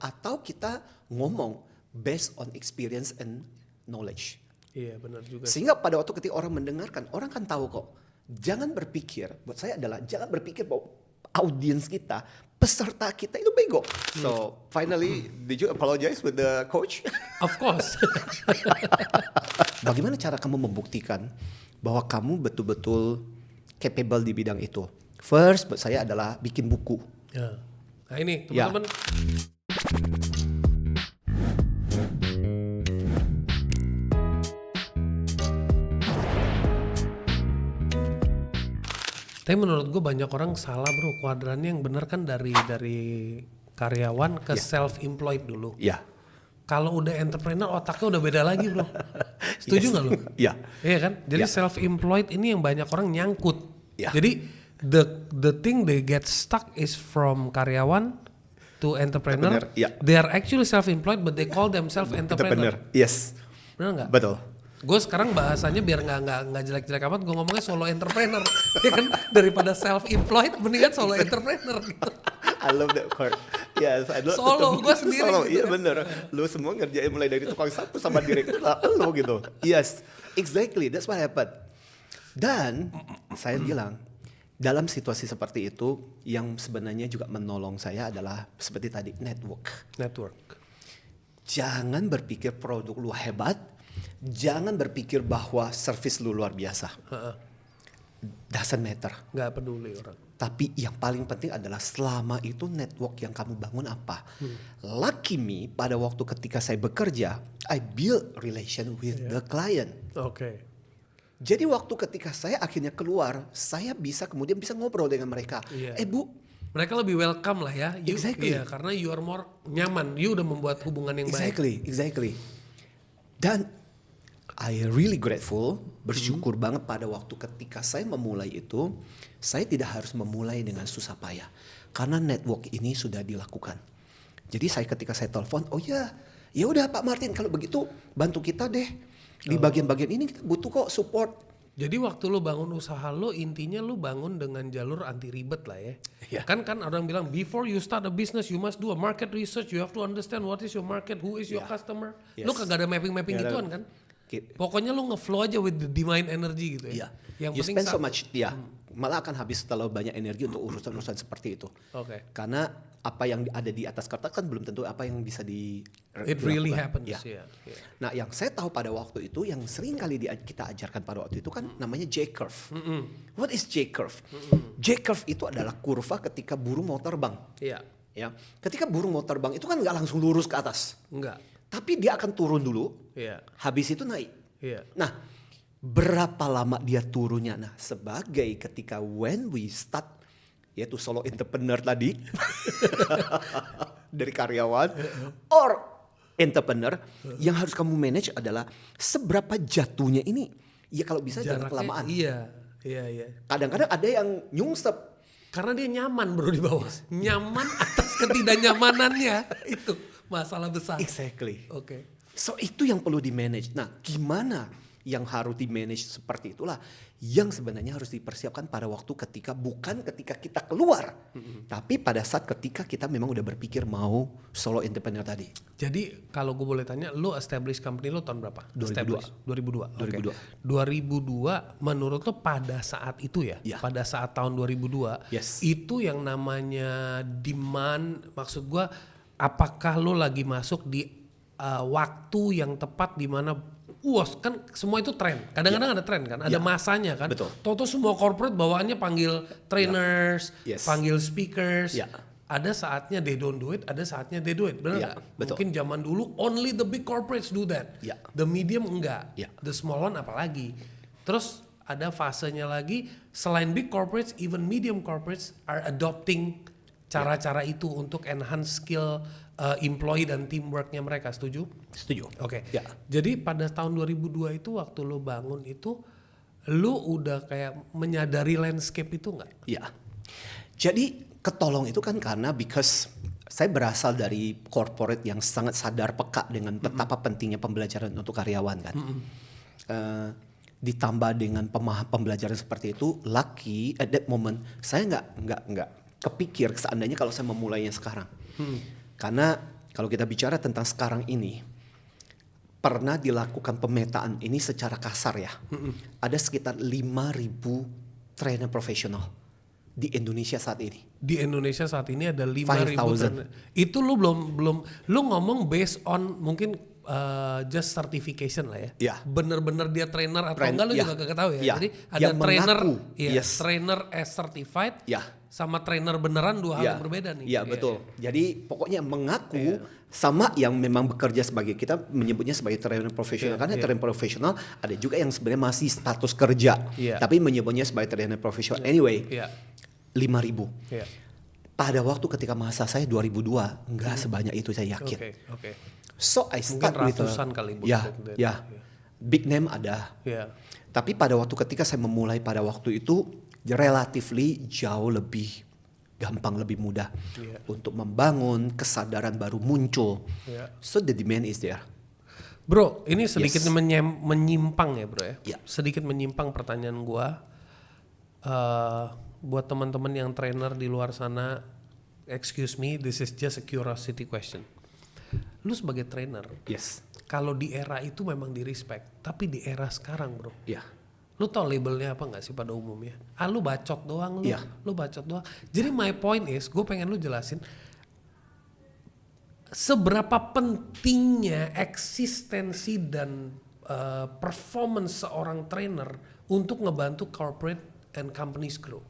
atau kita ngomong based on experience and knowledge. Iya benar juga. Sehingga pada waktu ketika orang mendengarkan, orang kan tahu kok. Jangan berpikir, buat saya adalah jangan berpikir bahwa audiens kita, peserta kita itu bego. So finally, did you apologize with the coach? Of course. Bagaimana cara kamu membuktikan bahwa kamu betul-betul capable di bidang itu? First, buat saya adalah bikin buku. Ya. Nah ini teman-teman. Tapi menurut gue banyak orang salah bro, kuadrannya yang benar kan dari karyawan ke self-employed dulu. Iya. Kalau udah entrepreneur otaknya udah beda lagi bro. Setuju nggak lo? Iya. Iya kan? Jadi Ya. self-employed ini yang banyak orang nyangkut. Ya. Jadi the thing they get stuck is from karyawan to entrepreneur. Ya. They are actually self-employed but they call themselves entrepreneur. Yes. Benar nggak? Betul. Gue sekarang bahasanya biar nggak jelek-jelek amat, gue ngomongnya solo entrepreneur, ya kan, daripada self-employed, mendingan solo entrepreneur gitu. I love that part. Yes, I love Solo, gue sendiri. Solo, gitu iya kan. bener. Lu semua ngerjain mulai dari tukang sapu sama direktur lu gitu. Yes, exactly. That's what happened. Dan saya bilang, dalam situasi seperti itu, yang sebenarnya juga menolong saya adalah seperti tadi, network. Jangan berpikir produk lu hebat. Jangan berpikir bahwa service lu luar biasa. Doesn't matter. Nggak peduli orang. Tapi yang paling penting adalah selama itu network yang kamu bangun apa. Lucky me, pada waktu ketika saya bekerja, I build relation with the client. Oke. Jadi waktu ketika saya akhirnya keluar, saya kemudian bisa ngobrol dengan mereka. Iya. Bu, Mereka lebih welcome lah ya. Exactly. Iya, karena you are more nyaman. You udah membuat hubungan yang baik. Exactly. Dan I really grateful, bersyukur banget pada waktu ketika saya memulai itu, saya tidak harus memulai dengan susah payah. Karena network ini sudah dilakukan. Jadi ketika saya telepon, oh ya udah Pak Martin, kalau begitu bantu kita deh. Di bagian-bagian ini kita butuh kok support. Jadi waktu lu bangun usaha lu, intinya lu bangun dengan jalur anti ribet lah ya. Iya. Kan orang bilang before you start a business you must do a market research, you have to understand what is your market, who is your customer. Yes. Lu kagak ada mapping gituan kan? Pokoknya lu nge-flow aja with the divine energy gitu ya. Iya. Yang You penting spend so much, malah akan habis terlalu banyak energi untuk urusan-urusan seperti itu. Oke. Karena apa yang ada di atas kertas kan belum tentu apa yang bisa It really dilakukan. happens. Ya. Yeah. Nah, yang saya tahu pada waktu itu, yang sering kali kita ajarkan pada waktu itu kan namanya J-curve. What is J-curve? J-curve itu adalah kurva ketika burung mau terbang. Iya. Ya, ketika burung mau terbang itu kan nggak langsung lurus ke atas, Enggak. tapi dia akan turun dulu. Iya. Habis itu naik. Iya. Nah, berapa lama dia turunnya? Nah, sebagai ketika when we start, yaitu solo entrepreneur tadi, dari karyawan, or entrepreneur, yang harus kamu manage adalah seberapa jatuhnya ini. Ya kalau bisa jangan Jaraknya, kelamaan. Iya. Kadang-kadang ada yang nyungsep. Karena dia nyaman bro di bawah. Nyaman atas ketidaknyamanannya. Itu masalah besar. Exactly. Oke. So itu yang perlu di-manage. Nah, gimana yang harus di-manage seperti itulah yang sebenarnya harus dipersiapkan pada waktu bukan ketika kita keluar, tapi pada saat ketika kita memang udah berpikir mau solo entrepreneur tadi. Jadi kalau gue boleh tanya, lo establish company lo tahun berapa? 2002. 2002 menurut lo pada saat itu ya? Ya. Pada saat tahun 2002 Yes. itu yang namanya demand, maksud gue apakah lo lagi masuk di waktu yang tepat di mana kan semua itu tren. Kadang-kadang ada tren kan, ada masanya kan. Betul. Toto semua corporate bawaannya panggil trainers, Yes. panggil speakers. Ya. Ada saatnya they don't do it, ada saatnya they do it. Benar Ya, nggak? betul. Mungkin zaman dulu only the big corporates do that. Ya. The medium enggak. Ya. The small one apalagi. Terus ada fasenya lagi, selain big corporates, even medium corporates are adopting cara-cara itu untuk enhance skill employee dan teamworknya mereka. Setuju? Setuju. Oke. Ya. Jadi pada tahun 2002 itu waktu lo bangun itu, lo udah kayak menyadari landscape itu nggak? Ya. Jadi ketolong itu kan karena because saya berasal dari corporate yang sangat sadar peka dengan betapa pentingnya pembelajaran untuk karyawan kan. Ditambah dengan pembelajaran seperti itu, lucky at that moment saya nggak kepikir seandainya kalau saya memulainya sekarang. Karena kalau kita bicara tentang sekarang ini, pernah dilakukan pemetaan ini secara kasar ya. Ada sekitar 5.000 trainer profesional di Indonesia saat ini. Di Indonesia saat ini ada 5.000 trainer. 5,000. Itu lu belum lu ngomong based on mungkin just certification lah ya. Ya. Bener-bener dia trainer atau enggak lu ya. juga gak tahu ya. Ya. Jadi ada Yang trainer, mengaku. ya, Yes. trainer as certified, Ya. sama trainer beneran dua hal Ya. yang berbeda nih. Ya, betul. Jadi pokoknya mengaku sama yang memang bekerja sebagai, kita menyebutnya sebagai trainer profesional. Karena trainer profesional ada juga yang sebenarnya masih status kerja, tapi menyebutnya sebagai trainer profesional. Anyway, 5.000. Iya. Pada waktu ketika masa saya 2002 enggak sebanyak itu, saya yakin. Oke. So I start with ratusan kali, Bu. big name ada. Iya. Tapi pada waktu ketika saya memulai pada waktu itu relatively jauh lebih gampang, lebih mudah untuk membangun kesadaran baru muncul. So the demand is there. Bro, ini sedikit menyimpang ya, Bro ya. Sedikit menyimpang pertanyaan gua. Buat teman-teman yang trainer di luar sana, excuse me, this is just a curiosity question. Lu sebagai trainer, kalau di era itu memang di respect, tapi di era sekarang, Bro. Lu tau labelnya apa nggak sih pada umumnya? Lu bacot doang lu, lu bacot doang. Jadi my point is, gue pengen lu jelasin seberapa pentingnya eksistensi dan performance seorang trainer untuk ngebantu corporate and companies grow.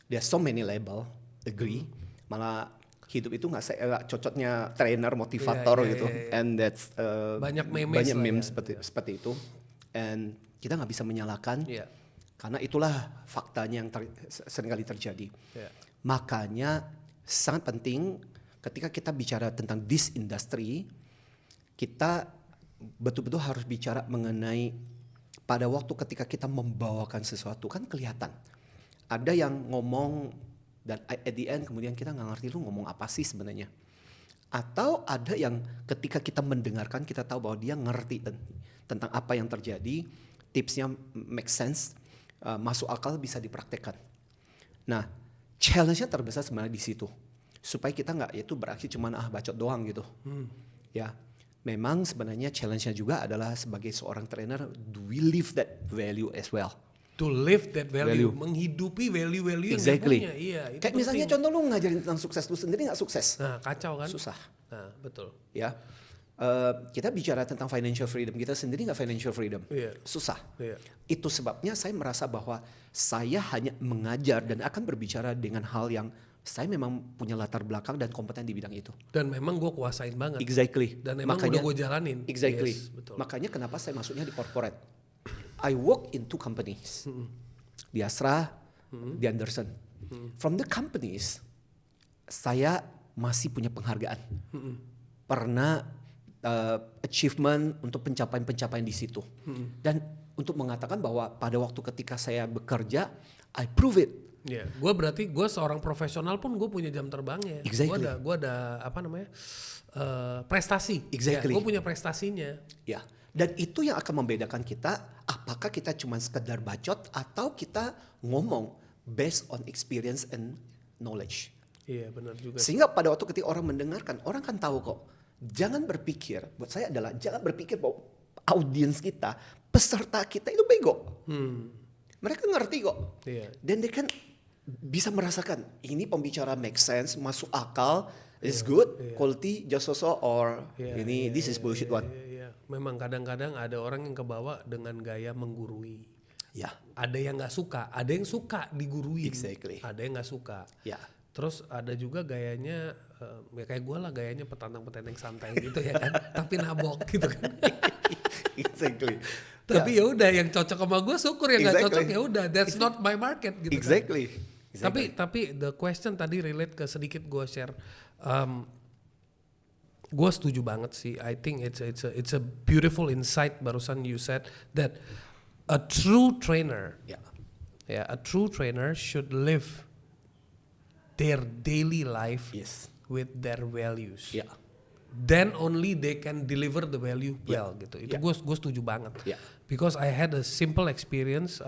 There's so many label, agree. Malah hidup itu nggak cocoknya trainer, motivator gitu. And that's banyak memes seperti itu. And kita nggak bisa menyalahkan karena itulah faktanya yang seringkali terjadi. Makanya sangat penting ketika kita bicara tentang this industry, kita betul-betul harus bicara mengenai pada waktu ketika kita membawakan sesuatu, kan kelihatan. Ada yang ngomong dan at the end kemudian kita nggak ngerti lu ngomong apa sih sebenarnya. Atau ada yang ketika kita mendengarkan kita tahu bahwa dia ngerti tentang apa yang terjadi, tipsnya make sense, masuk akal, bisa dipraktekkan. Nah, challenge-nya terbesar sebenarnya di situ. Supaya kita nggak itu beraksi cuman bacot doang gitu. Ya. Memang sebenarnya challenge-nya juga adalah sebagai seorang trainer, do we live that value as well? To live that value. Menghidupi value-value yang dia punya. Iya, itu kayak misalnya contoh lu ngajarin tentang sukses, lu sendiri gak sukses. Nah, kacau kan? Susah. Nah, betul. Ya, kita bicara tentang financial freedom, kita sendiri gak financial freedom. Susah. Itu sebabnya saya merasa bahwa saya hanya mengajar dan akan berbicara dengan hal yang saya memang punya latar belakang dan kompeten di bidang itu. Dan memang gue kuasain banget. Exactly. Dan memang udah gue jalanin. Exactly. Yes, betul. Makanya kenapa saya masuknya di corporate. I work in 2 companies. Di Astra, di Anderson. From the companies, saya masih punya penghargaan. Pernah achievement untuk pencapaian-pencapaian di situ. Dan untuk mengatakan bahwa pada waktu ketika saya bekerja, I prove it. Gue berarti gue seorang profesional pun gue punya jam terbangnya. Exactly. Gue ada apa namanya prestasi. Exactly. Gue punya prestasinya. Ya. Dan itu yang akan membedakan kita, apakah kita cuma sekedar bacot atau kita ngomong based on experience and knowledge. Iya benar juga. Sehingga pada waktu ketika orang mendengarkan, orang kan tahu kok. Jangan berpikir, buat saya adalah jangan berpikir bahwa audiens kita, peserta kita itu bego. Mereka ngerti kok. Dan they kan bisa merasakan ini pembicara make sense, masuk akal, is good, quality, just so or ini this is bullshit one. Memang kadang-kadang ada orang yang kebawa dengan gaya menggurui. Ada yang nggak suka, ada yang suka digurui. Exactly. Ada yang nggak suka. Terus ada juga gayanya ya kayak gue lah, gayanya petantang-petenteng santai gitu ya kan, tapi nabok gitu kan. Exactly. Tapi ya udah yang cocok sama gue syukur, yang nggak cocok ya udah, that's not my market gitu. Exactly. Kan. Tapi the question tadi relate ke sedikit gue share. Gue setuju banget sih. I think it's a beautiful insight barusan you said that a true trainer, a true trainer should live their daily life with their values. Then only they can deliver the value well gitu. Itu gue setuju banget. Because I had a simple experience.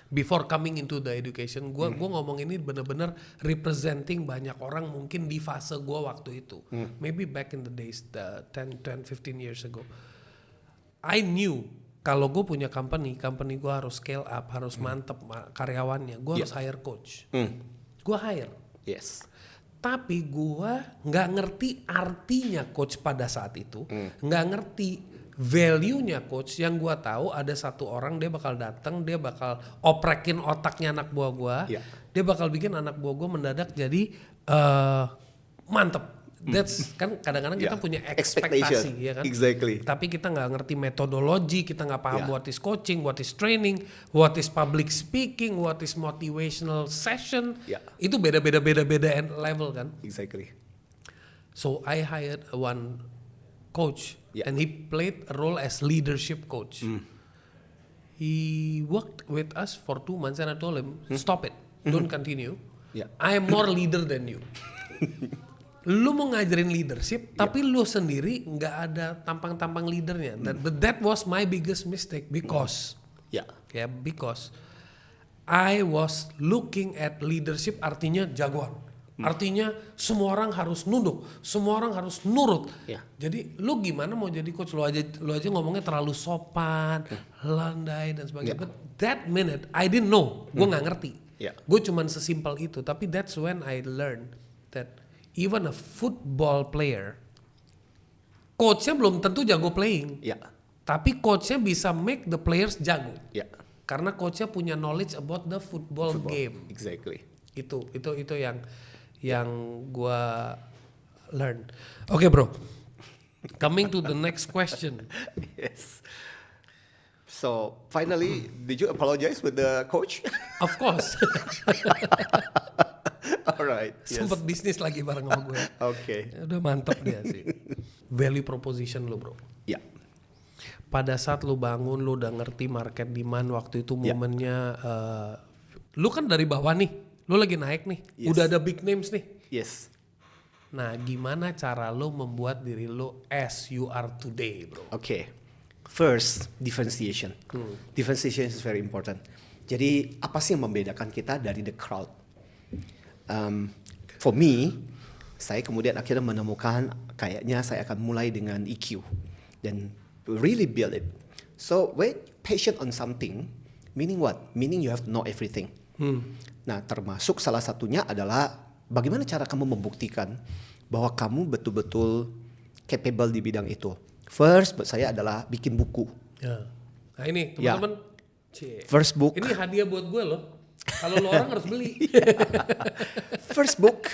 before coming into the education, gua ngomong ini bener-bener representing banyak orang mungkin di fase gua waktu itu. Maybe back in the days, the 10, 15 years ago. I knew kalau gue punya company gue harus scale up, harus mantep karyawannya, gue harus hire coach. Gue hire. Yes. Tapi gue nggak ngerti artinya coach pada saat itu, nggak ngerti value-nya coach. Yang gue tahu ada satu orang dia bakal datang, dia bakal oprekin otaknya anak buah gue, dia bakal bikin anak buah gue mendadak jadi mantep. That's kan kadang-kadang kita punya ekspektasi, ya kan? Exactly. Tapi kita nggak ngerti metodologi, kita nggak paham what is coaching, what is training, what is public speaking, what is motivational session. Itu beda level kan? Exactly. So I hired one coach and he played a role as leadership coach. He worked with us for 2 months and I told him, stop it, don't continue. I am more leader than you. Lu mau ngajarin leadership, tapi lu sendiri nggak ada tampang-tampang leadernya. But that was my biggest mistake because, because I was looking at leadership artinya jagoan. Artinya semua orang harus nunduk, semua orang harus nurut. Jadi lu gimana mau jadi coach? Lu aja ngomongnya terlalu sopan, landai dan sebagainya. But that minute I didn't know, gue nggak ngerti. Gue cuman sesimpel itu. Tapi that's when I learned that even a football player, coachnya belum tentu jago playing. Tapi coachnya bisa make the players jago. Karena coachnya punya knowledge about the football game. Exactly. Itu yang gua learn. Okay, bro. Coming to the next question. Yes. So finally, did you apologize with the coach? Of course. Alright. Sempet bisnis lagi bareng sama gue. Oke. Udah mantep dia sih. Value proposition lo, bro. Pada saat lu bangun, lu udah ngerti market demand waktu itu momennya. Lu kan dari bawah nih, lu lagi naik nih. Udah ada big names nih. Nah, gimana cara lu membuat diri lu as you are today, bro? First, differentiation. Differentiation is very important. Jadi apa sih yang membedakan kita dari the crowd? For me, saya kemudian akhirnya menemukan kayaknya saya akan mulai dengan EQ dan really build it. So when passion on something, meaning what? Meaning you have to know everything. Nah, termasuk salah satunya adalah bagaimana cara kamu membuktikan bahwa kamu betul-betul capable di bidang itu. First, buat saya adalah bikin buku. Nah ini teman-teman, first book. Ini hadiah buat gue loh. Kalau lo orang harus beli. First book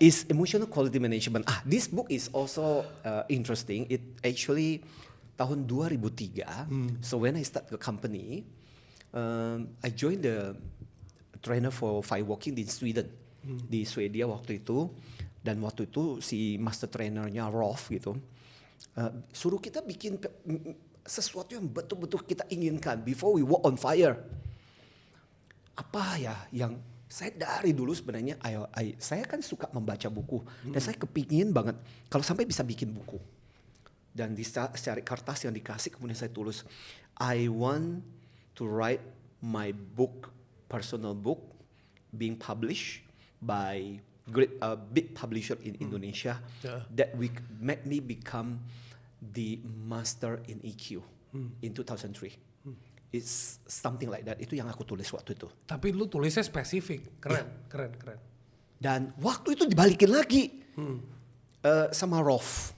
is Emotional Quality Management. This book is also interesting. It actually tahun 2003. So when I start the company, I joined the trainer for firewalking di Sweden, di Swedia waktu itu. Dan waktu itu si master trainernya Rolf gitu, suruh kita bikin sesuatu yang betul-betul kita inginkan before we walk on fire. Apa ya yang saya dari dulu sebenarnya, saya kan suka membaca buku dan saya kepingin banget kalau sampai bisa bikin buku. Dan di secara kertas yang dikasih kemudian saya tulis, I want to write my book, personal book, being published by great big publisher in Indonesia that we make me become the master in EQ in 2003. It's something like that. Itu yang aku tulis waktu itu. Tapi lu tulisnya spesifik, keren. Dan waktu itu dibalikin lagi sama Rolf.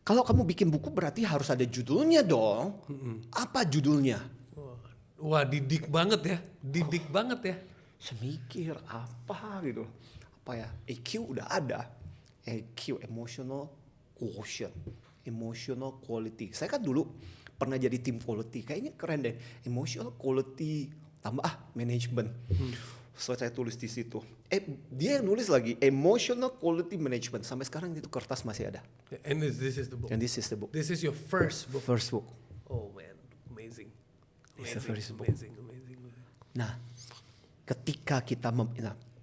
Kalau kamu bikin buku berarti harus ada judulnya dong. Apa judulnya? Wah, didik banget ya. Semikir apa gitu. Apa ya? EQ udah ada. EQ, emotional quotient, emotional quality. Saya kan dulu pernah jadi tim quality, kayaknya keren deh. Emotional quality tambah management. So saya tulis di situ. Dia yang nulis lagi emotional quality management. Sampai sekarang itu kertas masih ada. And this is the book. And this is the book. This is your first book. First book. Oh man, amazing. It's the first book. Amazing. Nah, ketika kita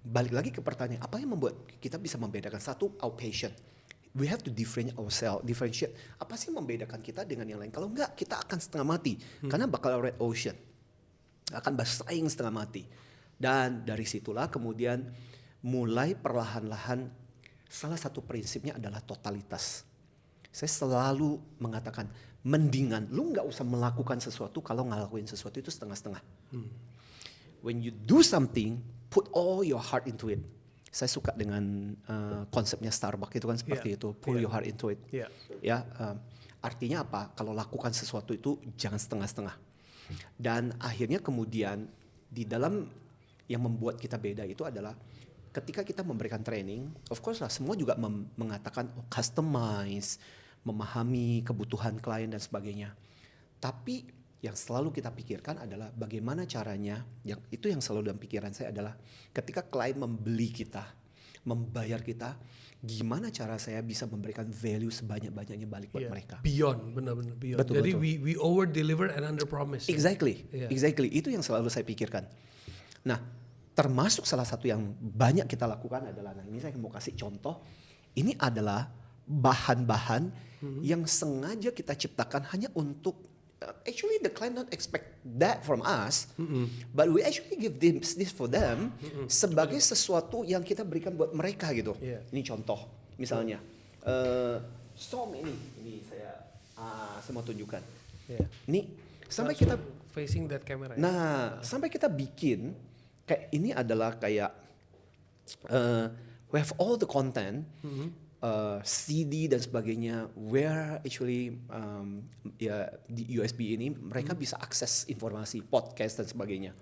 balik lagi ke pertanyaan, apa yang membuat kita bisa membedakan? Satu, our passion. We have to differentiate. Apa sih yang membedakan kita dengan yang lain? Kalau enggak, kita akan setengah mati. Karena bakal red ocean. akan bersaing setengah mati. Dan dari situlah kemudian mulai perlahan-lahan, salah satu prinsipnya adalah totalitas. Saya selalu mengatakan, mendingan lu nggak usah melakukan sesuatu kalau ngelakuin sesuatu itu setengah-setengah. When you do something, put all your heart into it. Saya suka dengan konsepnya Starbucks itu kan seperti itu, pour your heart into it. Ya, artinya apa? Kalau lakukan sesuatu itu jangan setengah-setengah. Dan akhirnya kemudian di dalam yang membuat kita beda itu adalah ketika kita memberikan training, of course lah semua juga mengatakan customize, memahami kebutuhan klien dan sebagainya. Tapi yang selalu kita pikirkan adalah bagaimana caranya, yang selalu dalam pikiran saya adalah ketika klien membeli kita, membayar kita, gimana cara saya bisa memberikan value sebanyak-banyaknya balik buat mereka. Beyond, benar-benar beyond. Betul, Jadi betul. we over deliver and under promise. Exactly, exactly. Itu yang selalu saya pikirkan. Nah, termasuk salah satu yang banyak kita lakukan adalah, nah ini saya mau kasih contoh, ini adalah bahan-bahan yang sengaja kita ciptakan hanya untuk, actually the client don't expect that from us, but we actually give this for them sebagai sesuatu yang kita berikan buat mereka gitu. Ini contoh, misalnya, som ini saya mau tunjukkan. Ini sampai kita facing that camera. Nah, sampai kita bikin kayak ini adalah kayak we have all the content, CD dan sebagainya, where actually di USB ini mereka bisa akses informasi, podcast dan sebagainya.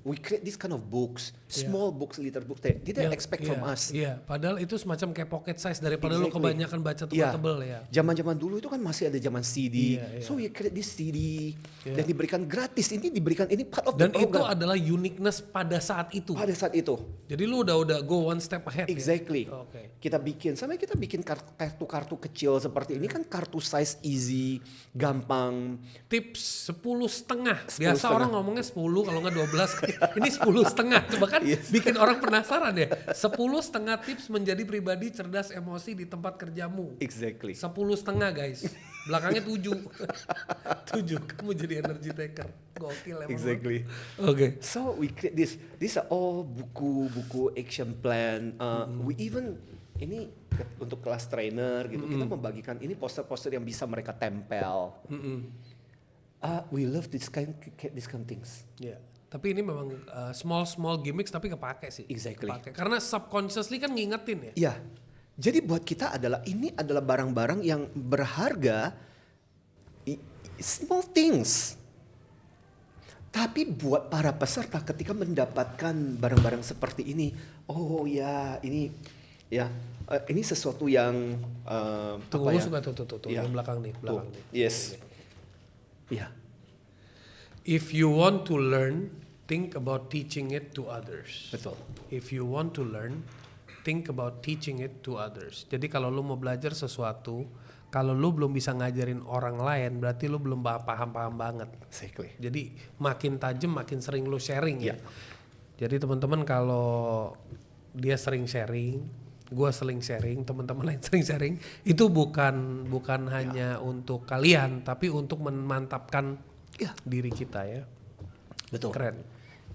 We create this kind of books, small books, little books. They didn't expect from us. Padahal itu semacam kayak pocket size daripada lu kebanyakan baca tebel ya. Zaman-zaman dulu itu kan masih ada zaman CD. So we create this CD dan diberikan gratis. Ini diberikan, ini part of the program. Dan itu adalah uniqueness pada saat itu. Pada saat itu. Jadi lu udah go one step ahead. Exactly. Kita bikin kartu-kartu kecil seperti ini kan, kartu size easy, gampang. Tips 10,5. Biasa orang ngomongnya 10 kalau nggak 12. Ini 10,5. Coba kan bikin orang penasaran ya. 10,5 tips menjadi pribadi cerdas emosi di tempat kerjamu. Exactly. 10,5 guys. Belakangnya 7. 7 kamu jadi energy taker. Gokil emang. Exactly. So we create this. These are all buku-buku action plan. We even ini untuk kelas trainer gitu, kita membagikan ini poster-poster yang bisa mereka tempel. We love this kind of things. Tapi ini memang small gimmicks tapi kepake sih. Exactly. Kepake. Karena subconsciously kan ngingetin ya. Iya. Jadi buat kita ini adalah barang-barang yang berharga, small things. Tapi buat para peserta ketika mendapatkan barang-barang seperti ini, ini sesuatu yang tunggu, suka tuh yang belakang nih. Yes. If you want to learn, think about teaching it to others. Betul. If you want to learn, think about teaching it to others. Jadi kalau lu mau belajar sesuatu, kalau lu belum bisa ngajarin orang lain, berarti lu belum paham banget. Exactly. Jadi makin tajam, makin sering lu sharing ya. Jadi teman-teman kalau dia sering sharing, gue sering sharing, teman-teman lain sering sharing, itu bukan hanya untuk kalian, tapi untuk memantapkan diri kita ya. Betul. Keren.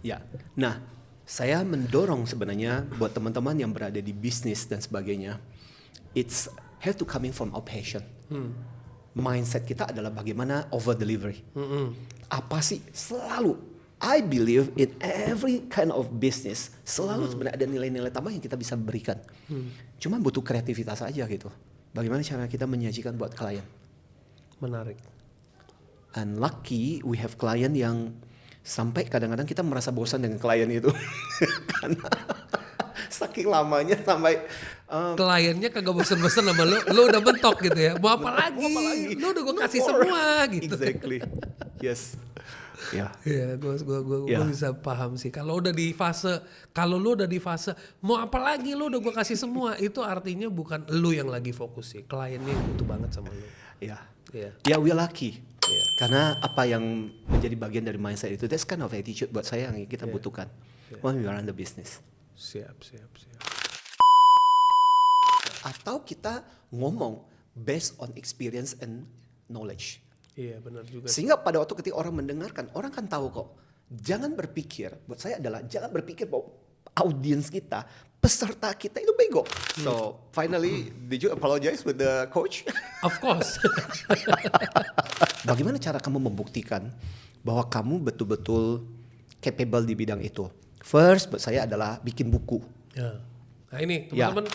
Ya. Nah, saya mendorong sebenarnya buat teman-teman yang berada di bisnis dan sebagainya, it's have to coming from our passion. Mindset kita adalah bagaimana over delivery. Apa sih selalu? I believe in every kind of business selalu sebenarnya ada nilai-nilai tambah yang kita bisa berikan. Cuma butuh kreativitas aja gitu. Bagaimana cara kita menyajikan buat klien? Menarik. And lucky we have klien yang sampai kadang-kadang kita merasa bosan dengan klien itu. Karena saking lamanya sampai kliennya kagak bosan-bosan sama lu udah mentok gitu ya. Mau apa lagi? Lu udah gue kasih semua gitu. Exactly. Yes. Ya, gue bisa paham sih. Kalau lu udah di fase mau apa lagi, lu udah gue kasih semua, itu artinya bukan lu yang lagi fokus sih, kliennya yang butuh banget sama lu. Ya, we are lucky. Karena apa yang menjadi bagian dari mindset itu, that's kind of attitude buat saya yang kita butuhkan when we run the business. Siap. Atau kita ngomong based on experience and knowledge. Iya benar juga. Sehingga pada waktu ketika orang mendengarkan, orang kan tahu kok Jangan berpikir, buat saya adalah jangan berpikir bahwa audiens kita, peserta kita itu bego. So finally, did you apologize with the coach? Of course. Bagaimana cara kamu membuktikan bahwa kamu betul-betul capable di bidang itu? First, buat saya adalah bikin buku. Ya. Nah ini Ya. teman-teman